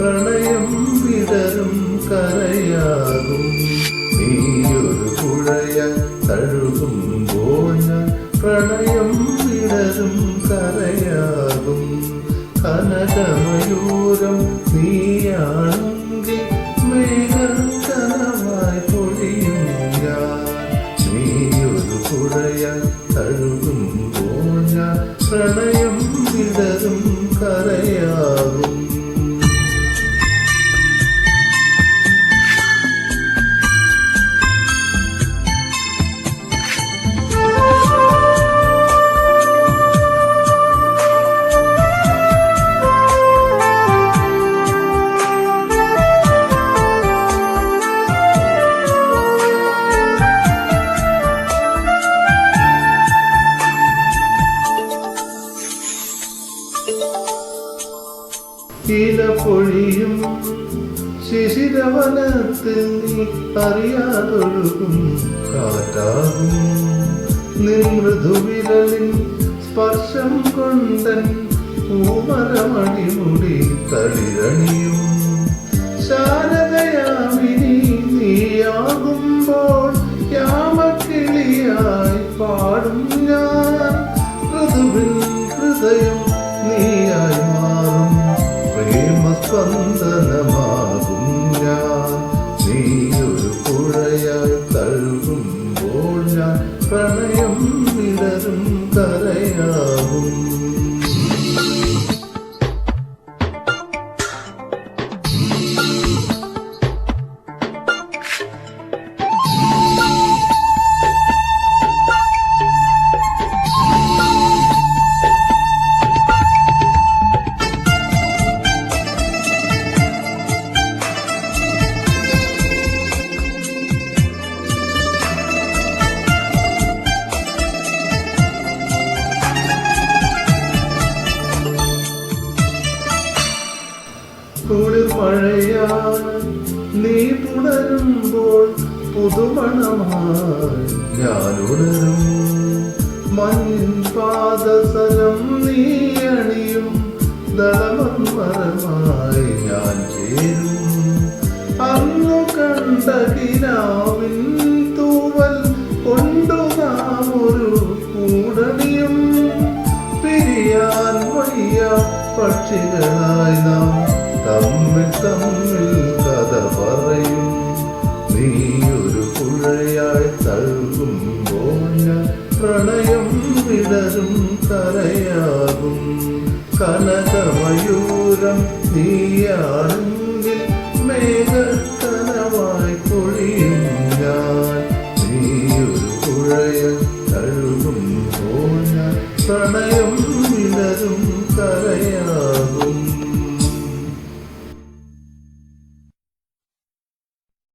പ്രണയം വിടരും കരയാകും. നീയൊരു പുഴയായി തഴുകുമ്പോൾ ഞാൻ പ്രണയം വിടരും കരയാകും. കനകമയൂരം നീയാണെങ്കിൽ മേഘക്കനവായി പൊഴിയും ഞാൻ. നീയൊരു പുഴയായി തഴുകുമ്പോൾ ഞാൻ പ്രണയം വിടരും കരയാകും. ഇല പൊഴിയും ശിശിരവനത്തിൽ നീ അറിയാതൊഴുകും കാറ്റാകും. നിൻ മൃദുവിരലിൻ സ്പർശം കൊണ്ടൻ പൂമരമണിമുടി തളിരണിയും. ശാരദയാമിനി നീയാകുമ്പോൾ യാമക്കിളിയായി പാടും ഞാൻ. ഋതുവിൻ ഹൃദയം നീയായി മാറും പ്രേമസ്പന്ദനമാകും ഞാൻ. നീയൊരു പുഴയായി തഴുകുമ്പോൾ ഞാൻ പ്രണയം വിടരും കരയാകും. കുളിർ മഴയായി നീ പുണരുമ്പോൾ പുതുമണമായി ഞാനുണരും. മഞ്ഞിൻ പാദസരം നീ അണിയും ദളമന്മരമായി ഞാൻ ചേരും. അന്നു കണ്ട കിനാവിൻ തൂവൽ കൊണ്ടു നാം ഒരു കൂടണിയും. പിരിയാൻ വയ്യ പക്ഷികളായി നാം തമ്മിൽ തമ്മിൽ കഥ പറയും. നീയൊരു പുഴയായി തഴുകുമ്പോൾ ഞാൻ പ്രണയം വിടരും കരയാകും. കനകമയൂരം നീയാണെങ്കിൽ മേഘ